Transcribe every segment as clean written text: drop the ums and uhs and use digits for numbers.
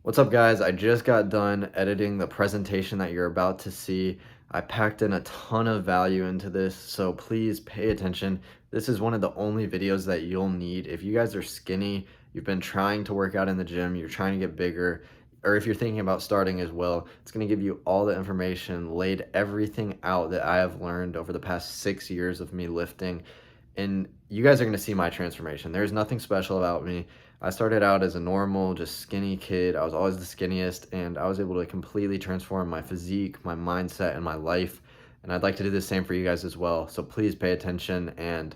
What's up, guys? I just got done editing the presentation that you're about to see. I packed in a ton of value into this, so please pay attention. This is one of the only videos that you'll need. If you guys are skinny, you've been trying to work out in the gym, you're trying to get bigger, or if you're thinking about starting as well, it's going to give you all the information, laid everything out that I have learned over the past 6 years of me lifting. And you guys are going to see my transformation. There's nothing special about me. I started out as a normal, just skinny kid. I was always the skinniest, and I was able to completely transform my physique, my mindset, and my life. And I'd like to do the same for you guys as well. So please pay attention and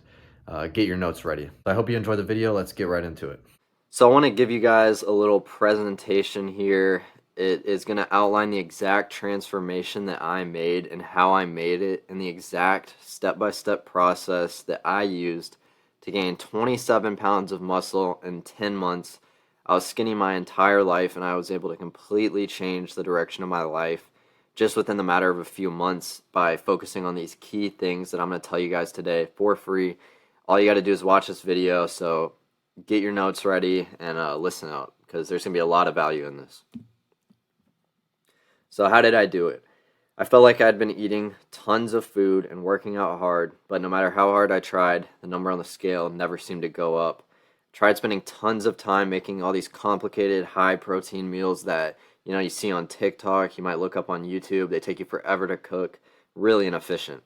get your notes ready. I hope you enjoy the video. Let's get right into it. So I want to give you guys a little presentation here. It is going to outline the exact transformation that I made and how I made it, and the exact step-by-step process that I used to gain 27 pounds of muscle in 10 months. I was skinny my entire life, and I was able to completely change the direction of my life just within the matter of a few months by focusing on these key things that I'm going to tell you guys today for free. All you got to do is watch this video, so get your notes ready and listen out, because there's going to be a lot of value in this. So how did I do it? I felt like I'd been eating tons of food and working out hard, but no matter how hard I tried, the number on the scale never seemed to go up. Tried spending tons of time making all these complicated high protein meals that you see on TikTok, you might look up on YouTube. They take you forever to cook, really inefficient.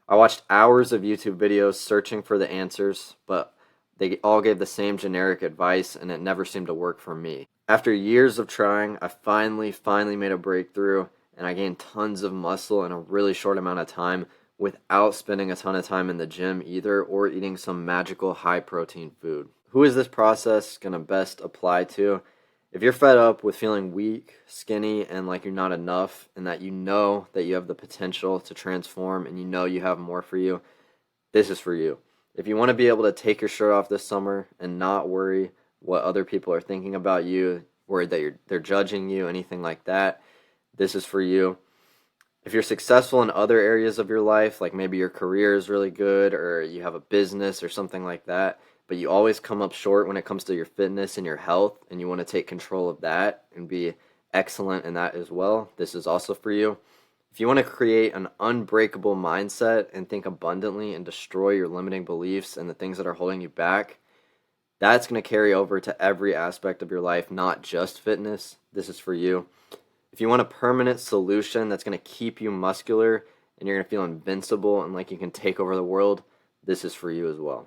I watched hours of YouTube videos searching for the answers, but they all gave the same generic advice, and it never seemed to work for me. After years of trying, I finally made a breakthrough, and I gained tons of muscle in a really short amount of time without spending a ton of time in the gym either, or eating some magical high protein food. Who is this process going to best apply to? If you're fed up with feeling weak, skinny, and like you're not enough, and that you know that you have the potential to transform and you know you have more for you, this is for you. If you want to be able to take your shirt off this summer and not worry what other people are thinking about you, worried that they're judging you, anything like that, this is for you. If you're successful in other areas of your life, like maybe your career is really good, or you have a business or something like that, but you always come up short when it comes to your fitness and your health, and you want to take control of that and be excellent in that as well, this is also for you. If you want to create an unbreakable mindset and think abundantly and destroy your limiting beliefs and the things that are holding you back, that's going to carry over to every aspect of your life, not just fitness. This is for you. If you want a permanent solution that's going to keep you muscular and you're going to feel invincible and like you can take over the world, this is for you as well.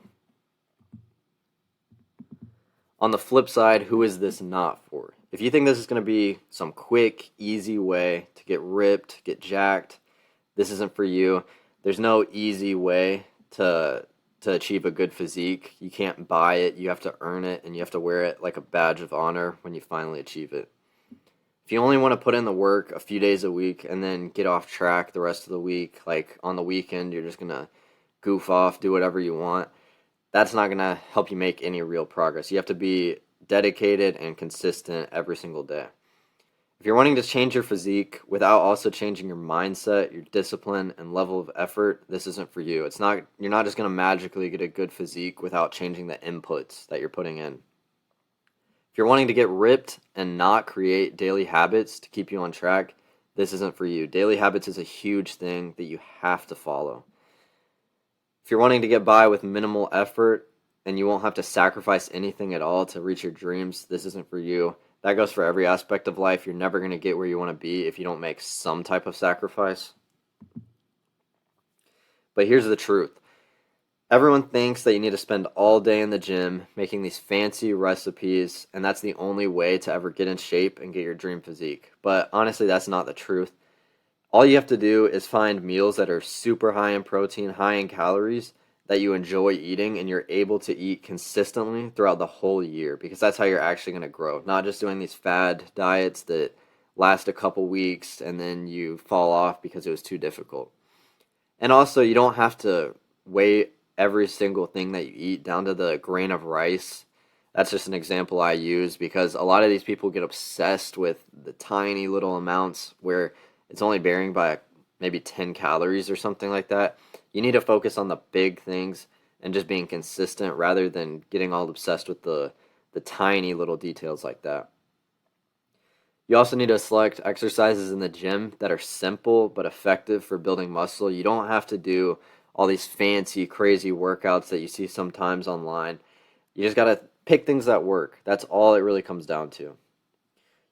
On the flip side, who is this not for? If you think this is going to be some quick, easy way to get ripped, get jacked, this isn't for you. There's no easy way to achieve a good physique. You can't buy it. You have to earn it, and you have to wear it like a badge of honor when you finally achieve it. If you only want to put in the work a few days a week and then get off track the rest of the week, like on the weekend you're just going to goof off, do whatever you want, that's not going to help you make any real progress. You have to be dedicated and consistent every single day. If you're wanting to change your physique without also changing your mindset, your discipline, and level of effort, this isn't for you. You're not just going to magically get a good physique without changing the inputs that you're putting in. If you're wanting to get ripped and not create daily habits to keep you on track, this isn't for you. Daily habits is a huge thing that you have to follow. If you're wanting to get by with minimal effort and you won't have to sacrifice anything at all to reach your dreams, this isn't for you. That goes for every aspect of life. You're never going to get where you want to be if you don't make some type of sacrifice. But here's the truth. Everyone thinks that you need to spend all day in the gym making these fancy recipes, and that's the only way to ever get in shape and get your dream physique. But honestly, that's not the truth. All you have to do is find meals that are super high in protein, high in calories, that you enjoy eating, and you're able to eat consistently throughout the whole year, because that's how you're actually going to grow. Not just doing these fad diets that last a couple weeks and then you fall off because it was too difficult. And also, you don't have to weigh every single thing that you eat down to the grain of rice. That's just an example I use because a lot of these people get obsessed with the tiny little amounts where it's only varying by maybe 10 calories or something like that. You need to focus on the big things and just being consistent rather than getting all obsessed with the tiny little details like that. You also need to select exercises in the gym that are simple but effective for building muscle. You don't have to do all these fancy, crazy workouts that you see sometimes online. You just got to pick things that work. That's all it really comes down to.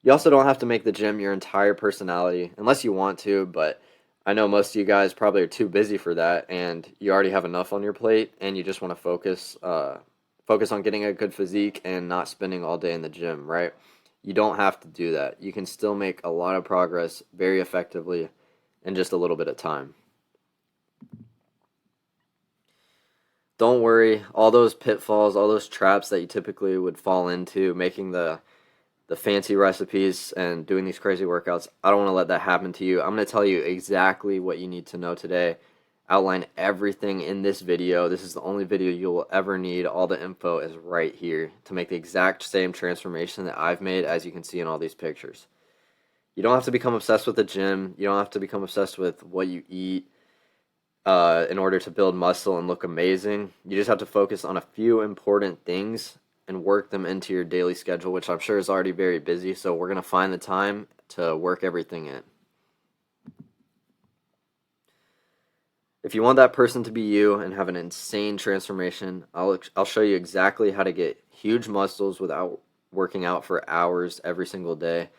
You also don't have to make the gym your entire personality unless you want to, but I know most of you guys probably are too busy for that and you already have enough on your plate and you just want to focus on getting a good physique and not spending all day in the gym, right? You don't have to do that. You can still make a lot of progress very effectively in just a little bit of time. Don't worry, all those pitfalls, all those traps that you typically would fall into, making the fancy recipes and doing these crazy workouts, I don't want to let that happen to you. I'm going to tell you exactly what you need to know today, outline everything in this video. This is the only video you will ever need. All the info is right here to make the exact same transformation that I've made, as you can see in all these pictures. You don't have to become obsessed with the gym. You don't have to become obsessed with what you eat in order to build muscle and look amazing. You just have to focus on a few important things and work them into your daily schedule, which I'm sure is already very busy. So we're going to find the time to work everything in. If you want that person to be you and have an insane transformation, I'll show you exactly how to get huge muscles without working out for hours every single day.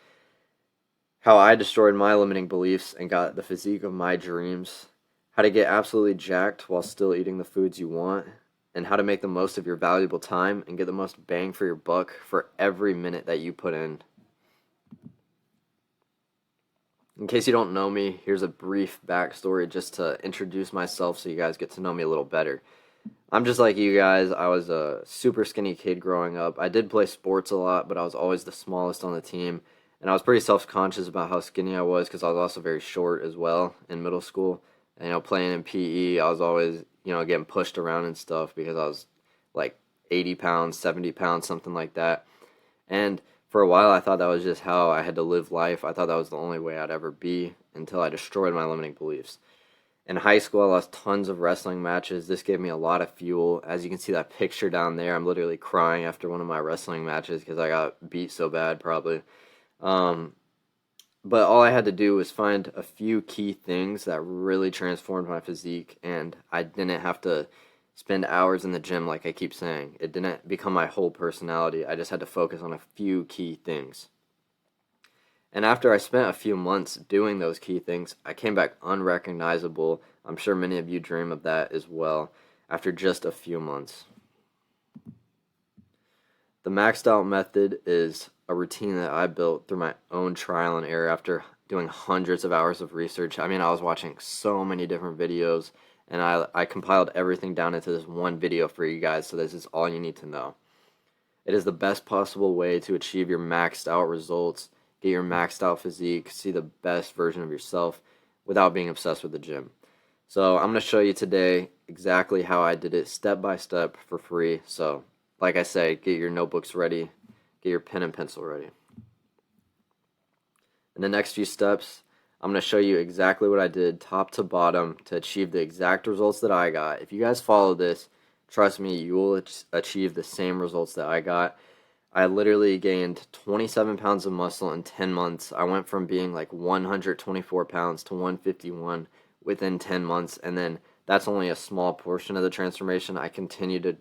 How I destroyed my limiting beliefs and got the physique of my dreams. How to get absolutely jacked while still eating the foods you want. And how to make the most of your valuable time and get the most bang for your buck for every minute that you put in. In case you don't know me, here's a brief backstory just to introduce myself so you guys get to know me a little better. I'm just like you guys. I was a super skinny kid growing up. I did play sports a lot, but I was always the smallest on the team. And I was pretty self-conscious about how skinny I was because I was also very short as well in middle school. And, playing in PE, I was always, getting pushed around and stuff because I was like 80 pounds, 70 pounds, something like that. And for a while, I thought that was just how I had to live life. I thought that was the only way I'd ever be until I destroyed my limiting beliefs. In high school, I lost tons of wrestling matches. This gave me a lot of fuel. As you can see that picture down there, I'm literally crying after one of my wrestling matches because I got beat so bad, probably. But all I had to do was find a few key things that really transformed my physique, and I didn't have to spend hours in the gym like I keep saying. It didn't become my whole personality. I just had to focus on a few key things. And after I spent a few months doing those key things, I came back unrecognizable. I'm sure many of you dream of that as well, after just a few months. The maxed out method is a routine that I built through my own trial and error after doing hundreds of hours of research. I mean, I was watching so many different videos, and I compiled everything down into this one video for you guys, so this is all you need to know. It is the best possible way to achieve your maxed out results, get your maxed out physique, see the best version of yourself without being obsessed with the gym. So I'm going to show you today exactly how I did it step by step for free. So like I say, get your notebooks ready, get your pen and pencil ready. In the next few steps, I'm going to show you exactly what I did top to bottom to achieve the exact results that I got. If you guys follow this, trust me, you will achieve the same results that I got. I literally gained 27 pounds of muscle in 10 months. I went from being like 124 pounds to 151 within 10 months, and then that's only a small portion of the transformation. I continued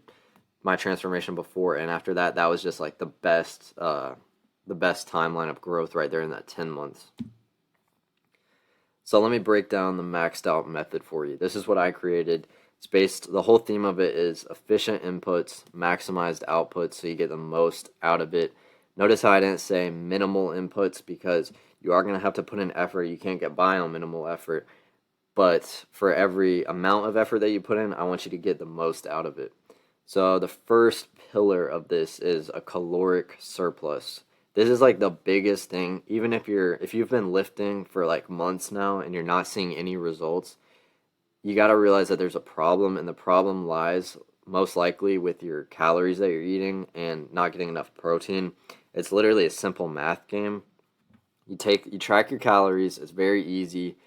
my transformation before and after that. That was just like the best timeline of growth right there in that 10 months. So let me break down the maxed out method for you. This is what I created. The whole theme of it is efficient inputs, maximized outputs, so you get the most out of it. Notice how I didn't say minimal inputs, because you are going to have to put in effort. You can't get by on minimal effort. But for every amount of effort that you put in, I want you to get the most out of it. So the first pillar of this is a caloric surplus. This is like the biggest thing. Even if you've been lifting for like months now and you're not seeing any results, you got to realize that there's a problem, and the problem lies most likely with your calories that you're eating and not getting enough protein. It's literally a simple math game. You track your calories. It's very easy.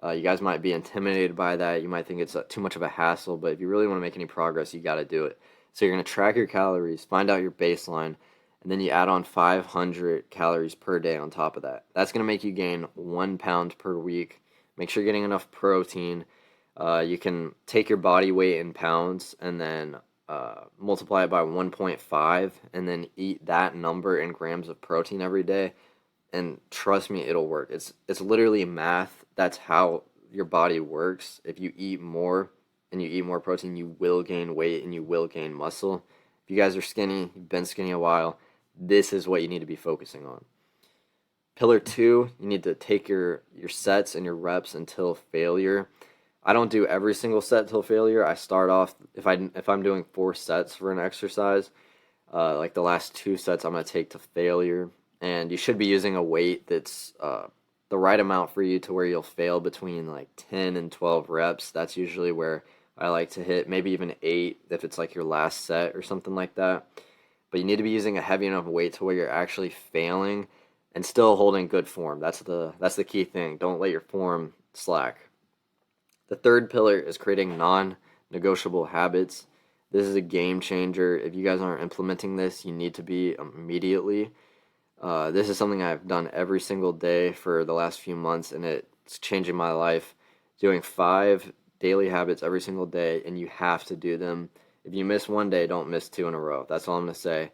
You guys might be intimidated by that. You might think it's too much of a hassle, but if you really want to make any progress, you got to do it. So you're going to track your calories, find out your baseline, and then you add on 500 calories per day on top of that. That's going to make you gain 1 pound per week. Make sure you're getting enough protein. You can take your body weight in pounds and then multiply it by 1.5 and then eat that number in grams of protein every day. And trust me, it'll work. It's literally math. That's how your body works. If you eat more and you eat more protein, you will gain weight and you will gain muscle. If you guys are skinny, you've been skinny a while, this is what you need to be focusing on. Pillar 2, you need to take your sets and your reps until failure. I don't do every single set till failure. I start off, if I'm doing 4 sets for an exercise, like the last 2 sets I'm going to take to failure. And you should be using a weight that's the right amount for you to where you'll fail between like 10 and 12 reps. That's usually where I like to hit, maybe even 8 if it's like your last set or something like that. But you need to be using a heavy enough weight to where you're actually failing and still holding good form. That's the key thing. Don't let your form slack. The third pillar is creating non-negotiable habits. This is a game changer. If you guys aren't implementing this, you need to be immediately. This is something I've done every single day for the last few months, and it's changing my life. Doing 5 daily habits every single day, and you have to do them. If you miss one day, don't miss 2 in a row. That's all I'm going to say.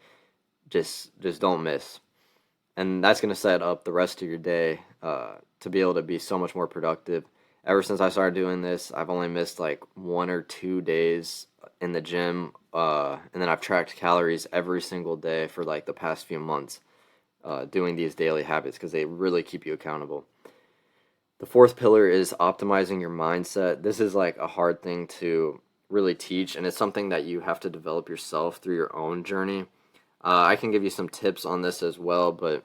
Just don't miss. And that's going to set up the rest of your day to be able to be so much more productive. Ever since I started doing this, I've only missed like 1 or 2 days in the gym, and then I've tracked calories every single day for like the past few months doing these daily habits because they really keep you accountable. The fourth pillar is optimizing your mindset. This is like a hard thing to really teach, and it's something that you have to develop yourself through your own journey. I can give you some tips on this as well, but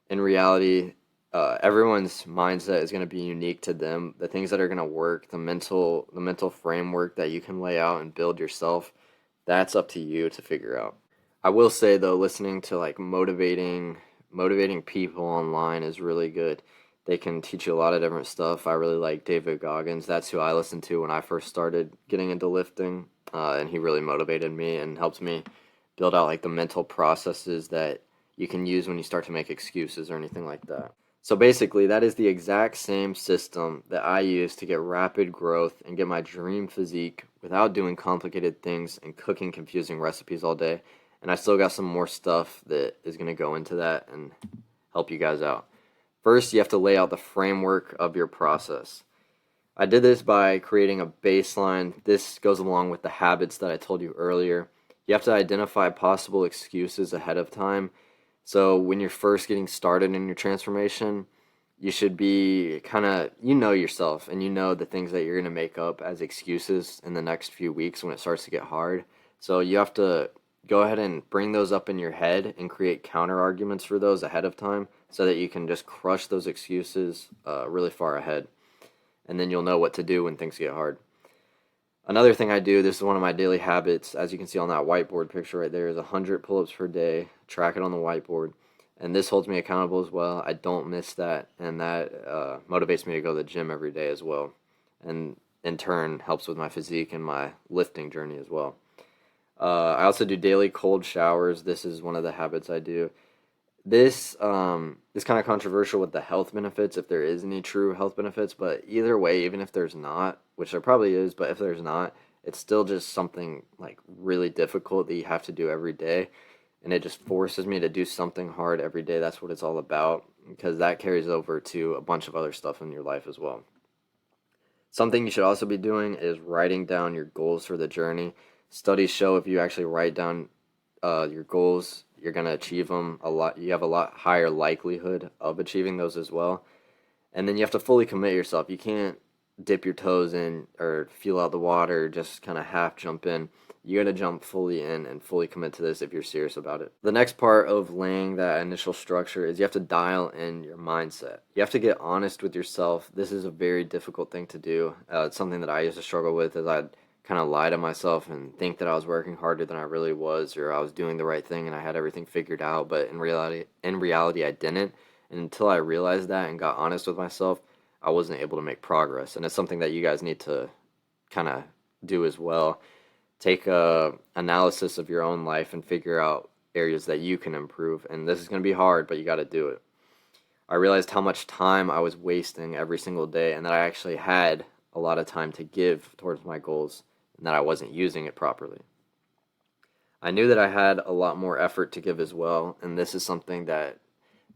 in reality, everyone's mindset is going to be unique to them. The things that are going to work, the mental framework that you can lay out and build yourself, that's up to you to figure out. I will say though, listening to like motivating people online is really good. They can teach you a lot of different stuff. I really like David Goggins. That's who I listened to when I first started getting into lifting, and he really motivated me and helped me build out like the mental processes that you can use when you start to make excuses or anything like that. So basically, that is the exact same system that I use to get rapid growth and get my dream physique without doing complicated things and cooking confusing recipes all day. And I still got some more stuff that is going to go into that and help you guys out. First, you have to lay out the framework of your process. I did this by creating a baseline. This goes along with the habits that I told you earlier. You have to identify possible excuses ahead of time. So when you're first getting started in your transformation, you should be you know yourself and you know the things that you're going to make up as excuses in the next few weeks when it starts to get hard. So you have to go ahead and bring those up in your head and create counter arguments for those ahead of time so that you can just crush those excuses really far ahead. And then you'll know what to do when things get hard. Another thing I do, this is one of my daily habits, as you can see on that whiteboard picture right there, is 100 pull-ups per day. Track it on the whiteboard. And this holds me accountable as well. I don't miss that, and that motivates me to go to the gym every day as well. And in turn, helps with my physique and my lifting journey as well. I also do daily cold showers. This is one of the habits I do. This is kind of controversial with the health benefits, if there is any true health benefits, but either way, even if there's not, which there probably is, but if there's not, it's still just something like really difficult that you have to do every day, and it just forces me to do something hard every day. That's what it's all about, because that carries over to a bunch of other stuff in your life as well. Something you should also be doing is writing down your goals for the journey. Studies show if you actually write down your goals, you're going to achieve them a lot. You have a lot higher likelihood of achieving those as well. And then you have to fully commit yourself. You can't dip your toes in or feel out the water, just kind of half jump in. You got to jump fully in and fully commit to this if you're serious about it. The next part of laying that initial structure is you have to dial in your mindset. You have to get honest with yourself. This is a very difficult thing to do. It's something that I used to struggle with, as I'd kind of lie to myself and think that I was working harder than I really was, or I was doing the right thing and I had everything figured out, but in reality I didn't. And until I realized that and got honest with myself, I wasn't able to make progress. And it's something that you guys need to kind of do as well. Take a analysis of your own life and figure out areas that you can improve. And this is going to be hard, but you got to do it. I realized how much time I was wasting every single day, and that I actually had a lot of time to give towards my goals, and that I wasn't using it properly. I knew that I had a lot more effort to give as well, and this is something that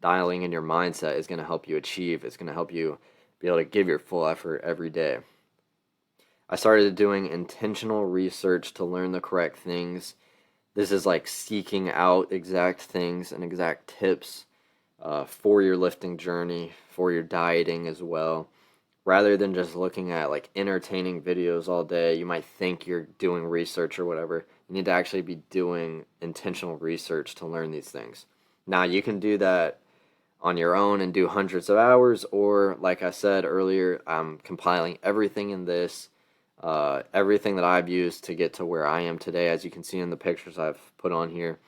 dialing in your mindset is going to help you achieve. It's going to help you be able to give your full effort every day. I started doing intentional research to learn the correct things. This is like seeking out exact things and exact tips for your lifting journey, for your dieting as well. Rather than just looking at like entertaining videos all day, you might think you're doing research or whatever. You need to actually be doing intentional research to learn these things. Now, you can do that on your own and do hundreds of hours, or like I said earlier, I'm compiling everything in this, everything that I've used to get to where I am today. As you can see in the pictures I've put on here,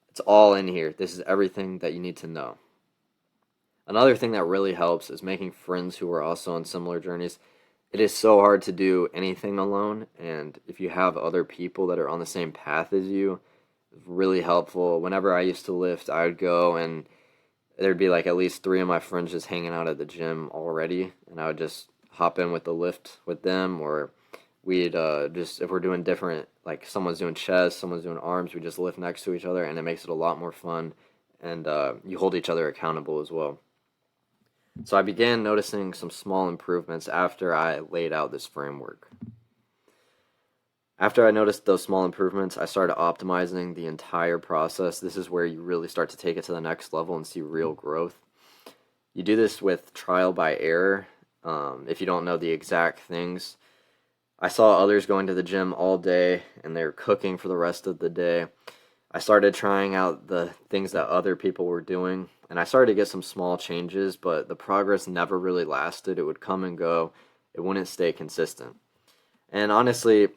it's all in here. This is everything that you need to know. Another thing that really helps is making friends who are also on similar journeys. It is so hard to do anything alone, and if you have other people that are on the same path as you, it's really helpful. Whenever I used to lift, I would go and there'd be like at least 3 of my friends just hanging out at the gym already, and I would just hop in with the lift with them, or we'd just, if we're doing different, like someone's doing chest, someone's doing arms, we just lift next to each other, and it makes it a lot more fun, and you hold each other accountable as well. So I began noticing some small improvements after I laid out this framework. After I noticed those small improvements, I started optimizing the entire process. This is where you really start to take it to the next level and see real growth. You do this with trial by error. If you don't know the exact things, I saw others going to the gym all day and they're cooking for the rest of the day. I started trying out the things that other people were doing, and I started to get some small changes, but the progress never really lasted. It would come and go. It wouldn't stay consistent. And honestly,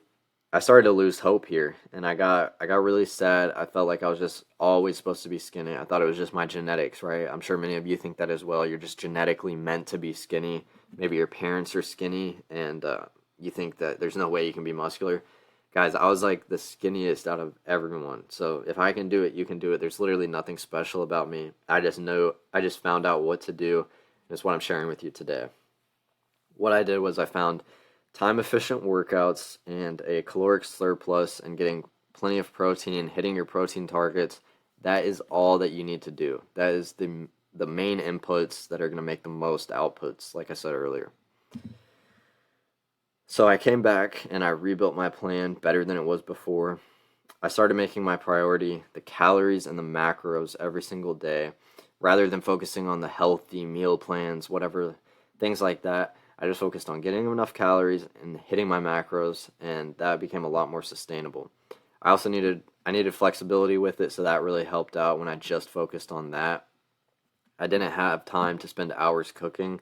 I started to lose hope here, and I got really sad. I felt like I was just always supposed to be skinny. I thought it was just my genetics, right? I'm sure many of you think that as well. You're just genetically meant to be skinny. Maybe your parents are skinny, and you think that there's no way you can be muscular. Guys, I was like the skinniest out of everyone. So if I can do it, you can do it. There's literally nothing special about me. I just found out what to do, and it's what I'm sharing with you today. What I did was I found time efficient workouts and a caloric surplus and getting plenty of protein, hitting your protein targets. That is all that you need to do. That is the main inputs that are going to make the most outputs, like I said earlier. So I came back and I rebuilt my plan better than it was before. I started making my priority the calories and the macros every single day, rather than focusing on the healthy meal plans, whatever, things like that. I just focused on getting enough calories and hitting my macros, and that became a lot more sustainable. I also needed flexibility with it, so that really helped out when I just focused on that. I didn't have time to spend hours cooking,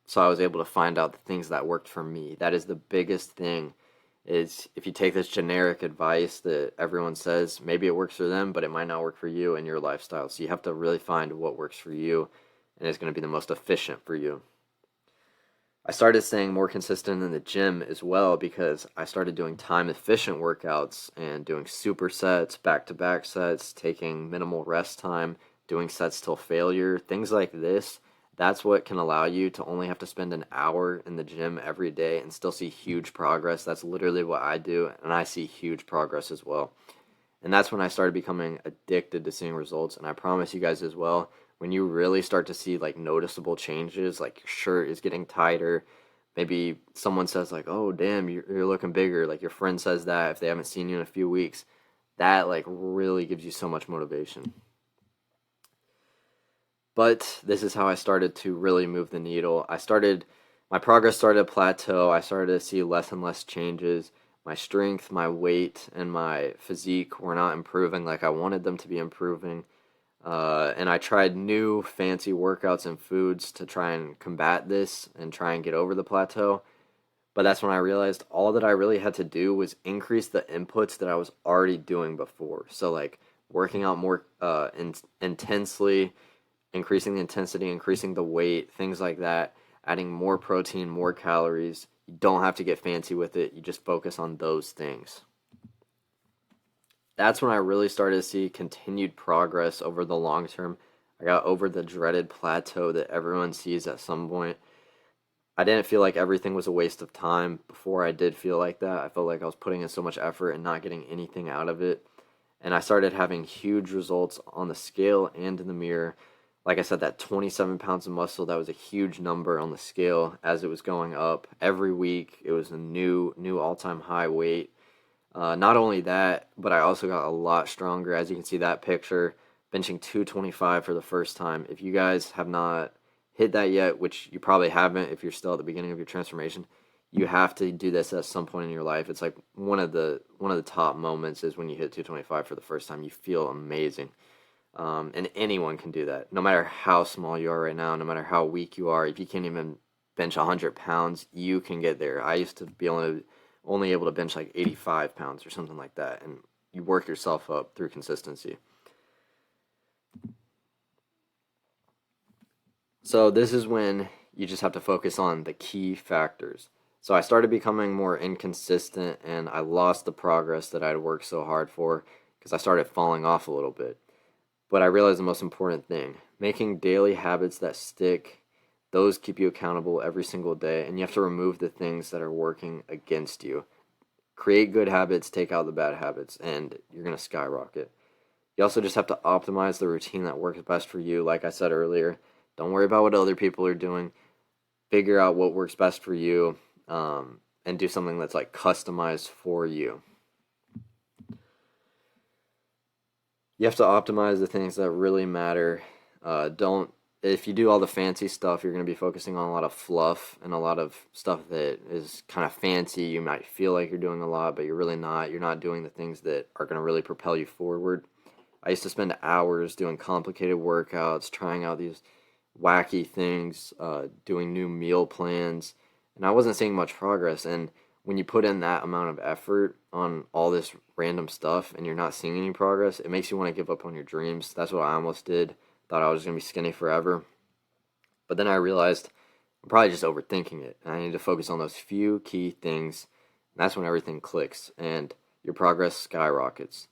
so I was able to find out the things that worked for me. That is the biggest thing, is if you take this generic advice that everyone says, maybe it works for them, but it might not work for you and your lifestyle. So you have to really find what works for you and is going to be the most efficient for you. I started staying more consistent in the gym as well, because I started doing time efficient workouts and doing supersets, back-to-back sets, taking minimal rest time, doing sets till failure, things like this. That's what can allow you to only have to spend an hour in the gym every day and still see huge progress. That's literally what I do, and I see huge progress as well. And that's when I started becoming addicted to seeing results, and I promise you guys as well, when you really start to see like noticeable changes, like your shirt is getting tighter, maybe someone says like, oh damn, you're looking bigger, like your friend says that if they haven't seen you in a few weeks, that like really gives you so much motivation. But this is how I started to really move the needle. My progress started to plateau. I started to see less and less changes. My strength, my weight, and my physique were not improving like I wanted them to be improving. And I tried new fancy workouts and foods to try and combat this and try and get over the plateau. But that's when I realized all that I really had to do was increase the inputs that I was already doing before. So like working out more intensely, increasing the intensity, increasing the weight, things like that, adding more protein, more calories. You don't have to get fancy with it. You just focus on those things. That's when I really started to see continued progress over the long term. I got over the dreaded plateau that everyone sees at some point. I didn't feel like everything was a waste of time before I did feel like that. I felt like I was putting in so much effort and not getting anything out of it. And I started having huge results on the scale and in the mirror. Like I said, that 27 pounds of muscle, that was a huge number on the scale as it was going up. Every week, it was a new all-time high weight. Not only that, but I also got a lot stronger. As you can see that picture, benching 225 for the first time. If you guys have not hit that yet, which you probably haven't if you're still at the beginning of your transformation, you have to do this at some point in your life. It's like one of the top moments is when you hit 225 for the first time. You feel amazing. And anyone can do that, no matter how small you are right now, no matter how weak you are. If you can't even bench 100 pounds, you can get there. I used to be only able to bench like 85 pounds or something like that, and you work yourself up through consistency. So this is when you just have to focus on the key factors. So I started becoming more inconsistent, and I lost the progress that I'd worked so hard for because I started falling off a little bit. But I realized the most important thing, making daily habits that stick, those keep you accountable every single day, and you have to remove the things that are working against you. Create good habits, take out the bad habits, and you're going to skyrocket. You also just have to optimize the routine that works best for you. Like I said earlier, don't worry about what other people are doing. Figure out what works best for you, and do something that's like customized for you. You have to optimize the things that really matter. Don't If you do all the fancy stuff, you're going to be focusing on a lot of fluff and a lot of stuff that is kind of fancy. You might feel like you're doing a lot, but you're really not. You're not doing the things that are going to really propel you forward. I used to spend hours doing complicated workouts, trying out these wacky things, doing new meal plans, and I wasn't seeing much progress. And when you put in that amount of effort on all this random stuff and you're not seeing any progress, it makes you want to give up on your dreams. That's what I almost did. Thought I was going to be skinny forever. But then I realized I'm probably just overthinking it. And I need to focus on those few key things. And that's when everything clicks and your progress skyrockets.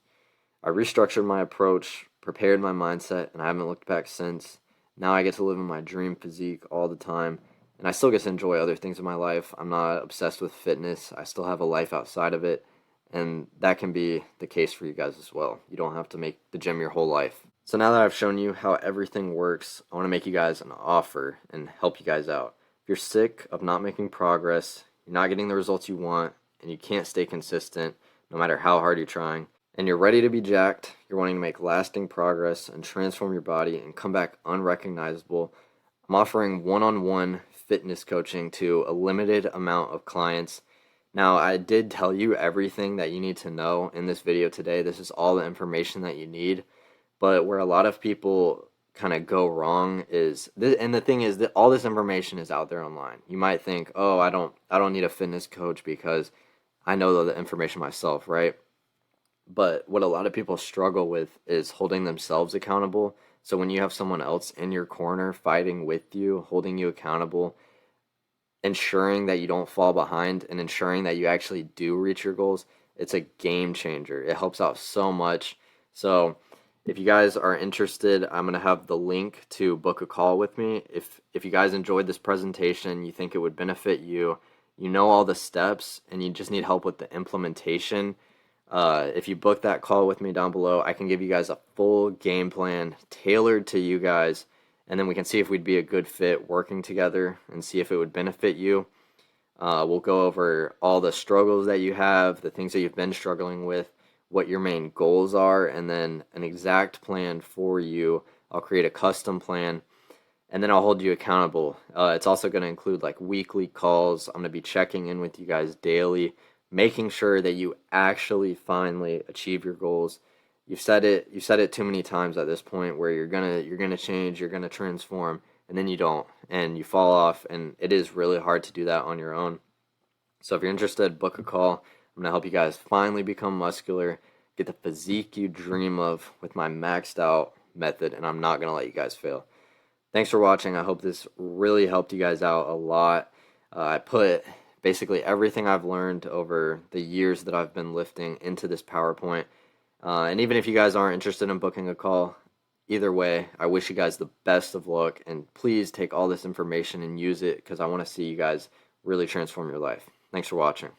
I restructured my approach, prepared my mindset, and I haven't looked back since. Now I get to live in my dream physique all the time, and I still get to enjoy other things in my life. I'm not obsessed with fitness. I still have a life outside of it, and that can be the case for you guys as well. You don't have to make the gym your whole life. So now that I've shown you how everything works, I want to make you guys an offer and help you guys out. If you're sick of not making progress, you're not getting the results you want, and you can't stay consistent no matter how hard you're trying, and you're ready to be jacked, you're wanting to make lasting progress and transform your body and come back unrecognizable, I'm offering one-on-one fitness coaching to a limited amount of clients. Now, I did tell you everything that you need to know in this video today. This is all the information that you need. But where a lot of people kind of go wrong is, and the thing is that all this information is out there online. You might think, oh, I don't need a fitness coach because I know the information myself, right? But what a lot of people struggle with is holding themselves accountable. So when you have someone else in your corner fighting with you, holding you accountable, ensuring that you don't fall behind and ensuring that you actually do reach your goals, it's a game changer. It helps out so much. So if you guys are interested, I'm going to have the link to book a call with me. If you guys enjoyed this presentation, you think it would benefit you, you know all the steps, and you just need help with the implementation, if you book that call with me down below, I can give you guys a full game plan tailored to you guys, and then we can see if we'd be a good fit working together and see if it would benefit you. We'll go over all the struggles that you have, the things that you've been struggling with, what your main goals are, and then an exact plan for you. I'll create a custom plan, and then I'll hold you accountable. It's also going to include like weekly calls. I'm going to be checking in with you guys daily, making sure that you actually finally achieve your goals. You've said it too many times at this point where you're gonna change, you're gonna transform, and then you don't, and you fall off, and it is really hard to do that on your own. So if you're interested, book a call. I'm gonna help you guys finally become muscular, get the physique you dream of with my maxed out method, and I'm not gonna let you guys fail. Thanks for watching. I hope this really helped you guys out a lot. I put basically everything I've learned over the years that I've been lifting into this PowerPoint. And even if you guys aren't interested in booking a call, either way, I wish you guys the best of luck. And please take all this information and use it because I want to see you guys really transform your life. Thanks for watching.